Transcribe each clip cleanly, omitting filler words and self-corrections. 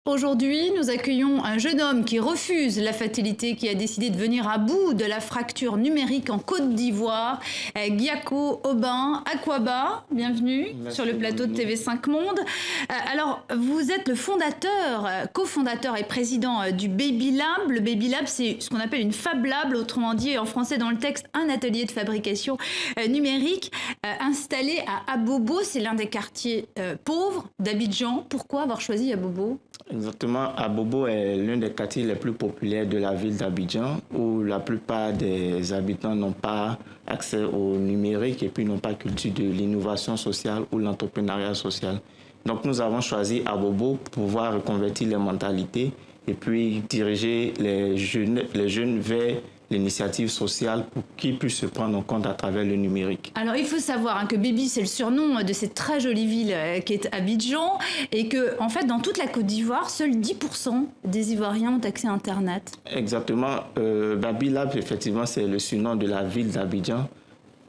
Aujourd'hui, nous accueillons un jeune homme qui refuse la fatalité, qui a décidé de venir à bout de la fracture numérique en Côte d'Ivoire. Giako Obin Akwaba, bienvenue. Merci sur le plateau de TV5 Monde. Alors, vous êtes le fondateur, cofondateur et président du Baby Lab. Le Baby Lab, c'est ce qu'on appelle une Fab Lab, autrement dit en français dans le texte, un atelier de fabrication numérique installé à Abobo. C'est l'un des quartiers pauvres d'Abidjan. Pourquoi avoir choisi Abobo ? Exactement, Abobo est l'un des quartiers les plus populaires de la ville d'Abidjan, où la plupart des habitants n'ont pas accès au numérique et puis n'ont pas culture de l'innovation sociale ou l'entrepreneuriat social. Donc nous avons choisi Abobo pour pouvoir reconvertir les mentalités et puis diriger les jeunes vers l'initiative sociale pour qu'ils puissent se prendre en compte à travers le numérique. Alors il faut savoir que Baby, c'est le surnom de cette très jolie ville qui est Abidjan et que en fait dans toute la Côte d'Ivoire, seuls 10% des Ivoiriens ont accès à Internet. Exactement. Baby Lab, effectivement, c'est le surnom de la ville d'Abidjan.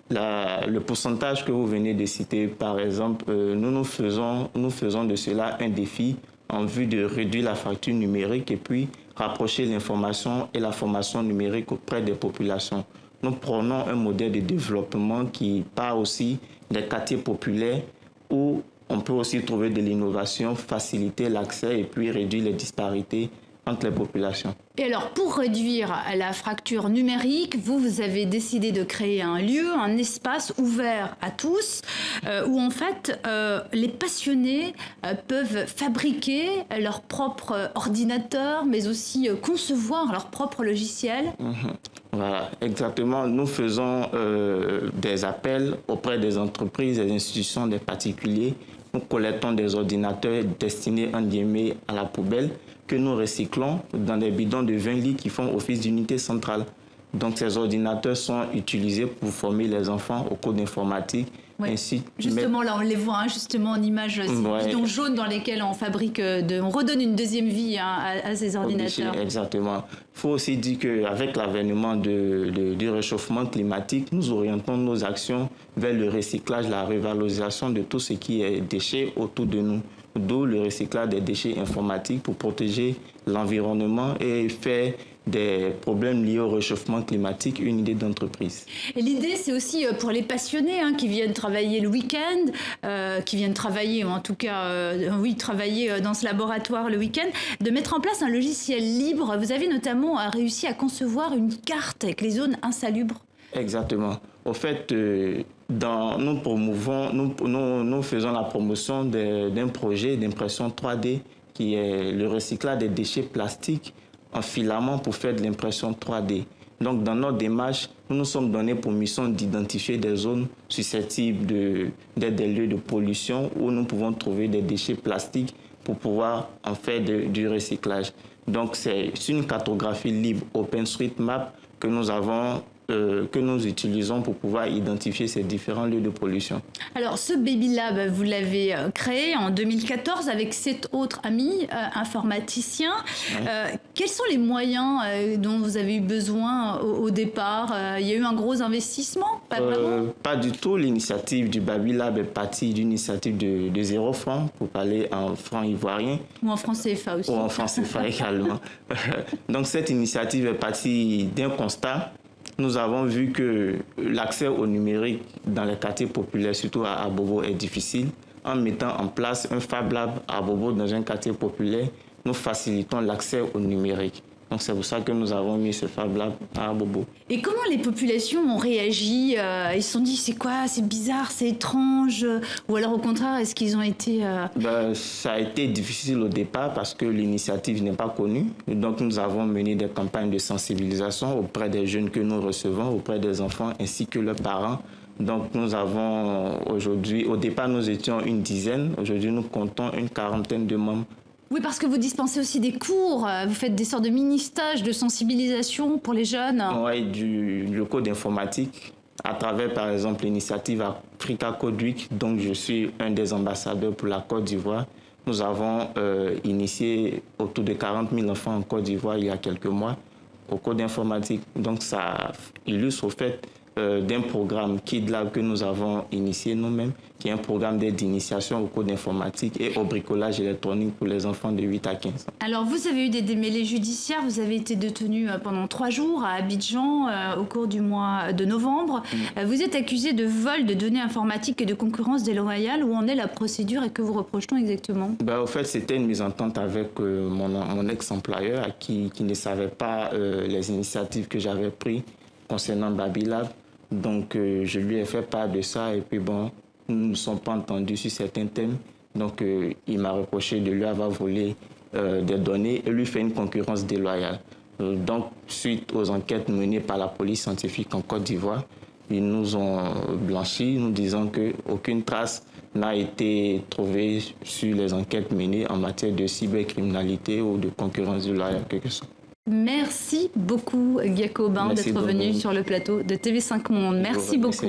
Le pourcentage que vous venez de citer, par exemple, nous faisons de cela un défi en vue de réduire la fracture numérique et puis rapprocher l'information et la formation numérique auprès des populations. Nous prenons un modèle de développement qui part aussi des quartiers populaires où on peut aussi trouver de l'innovation, faciliter l'accès et puis réduire les disparités entre les populations. Et alors, pour réduire la fracture numérique, vous avez décidé de créer un lieu, un espace ouvert à tous, où en fait, les passionnés peuvent fabriquer leur propre ordinateur, mais aussi concevoir leur propre logiciel. Voilà, exactement. Nous faisons des appels auprès des entreprises, des institutions, des particuliers. Nous collectons des ordinateurs destinés à la poubelle que nous recyclons dans des bidons de 20 litres qui font office d'unité centrale. Donc ces ordinateurs sont utilisés pour former les enfants au cours d'informatique. Ouais. Justement, là, on les voit justement en image, ces bidons jaunes dans lesquels on fabrique, on redonne une deuxième vie à ces ordinateurs. Exactement. Il faut aussi dire qu'avec l'avènement du réchauffement climatique, nous orientons nos actions vers le recyclage, la revalorisation de tout ce qui est déchets autour de nous. D'où le recyclage des déchets informatiques pour protéger l'environnement et faire des problèmes liés au réchauffement climatique une idée d'entreprise. Et l'idée, c'est aussi pour les passionnés qui viennent travailler le week-end, qui viennent travailler, ou en tout cas, travailler dans ce laboratoire le week-end, de mettre en place un logiciel libre. Vous avez notamment réussi à concevoir une carte avec les zones insalubres. Exactement. Au fait, nous faisons la promotion d'un projet d'impression 3D qui est le recyclage des déchets plastiques en filament pour faire de l'impression 3D. Donc, dans notre démarche, nous nous sommes donnés pour mission d'identifier des zones susceptibles d'être des lieux de pollution où nous pouvons trouver des déchets plastiques pour pouvoir en faire du recyclage. Donc, c'est une cartographie libre OpenStreetMap que nous utilisons pour pouvoir identifier ces différents lieux de pollution. Alors, ce Baby Lab, vous l'avez créé en 2014 avec 7 autres amis informaticiens. Ouais. Quels sont les moyens dont vous avez eu besoin au départ? Il y a eu un gros investissement? Pas du tout. L'initiative du Baby Lab est partie d'une initiative de 0 francs, pour parler en francs ivoiriens. Ou en francs CFA aussi. Ou en francs CFA également. Donc, cette initiative est partie d'un constat. Nous avons vu que l'accès au numérique dans les quartiers populaires, surtout à Abobo, est difficile. En mettant en place un Fab Lab à Abobo dans un quartier populaire, nous facilitons l'accès au numérique. Donc c'est pour ça que nous avons mis ce Fab Lab à Abobo. Et comment les populations ont réagi? Ils se sont dit c'est quoi? C'est bizarre, c'est étrange? Ou alors au contraire, est-ce qu'ils ont été... Ça a été difficile au départ parce que l'initiative n'est pas connue. Donc nous avons mené des campagnes de sensibilisation auprès des jeunes que nous recevons, auprès des enfants ainsi que leurs parents. Donc nous avons aujourd'hui, au départ nous étions une dizaine, aujourd'hui nous comptons une quarantaine de membres. Oui, parce que vous dispensez aussi des cours, vous faites des sortes de mini-stages de sensibilisation pour les jeunes. Oui, du cours d'informatique, à travers par exemple l'initiative Africa Code Week, donc je suis un des ambassadeurs pour la Côte d'Ivoire. Nous avons initié autour de 40 000 enfants en Côte d'Ivoire il y a quelques mois au cours d'informatique. Donc ça illustre au fait d'un programme KidLab que nous avons initié nous-mêmes, qui est un programme d'aide d'initiation au cours d'informatique et au bricolage électronique pour les enfants de 8 à 15 ans. Alors, vous avez eu des démêlés judiciaires, vous avez été détenu pendant 3 jours à Abidjan au cours du mois de novembre. Vous êtes accusé de vol de données informatiques et de concurrence déloyale. Où en est la procédure et que vous reproche-t-on exactement? Au fait, c'était une mise-entente avec mon ex-employeur qui ne savait pas les initiatives que j'avais prises concernant Babylab. Donc, je lui ai fait part de ça et puis bon, nous ne sommes pas entendus sur certains thèmes. Donc, il m'a reproché de lui avoir volé des données et lui fait une concurrence déloyale. Donc, suite aux enquêtes menées par la police scientifique en Côte d'Ivoire, ils nous ont blanchi, nous disant qu'aucune trace n'a été trouvée sur les enquêtes menées en matière de cybercriminalité ou de concurrence déloyale, quelque chose. Merci beaucoup, Gyako Obin, d'être venu sur le plateau de TV5 Monde. Merci beaucoup.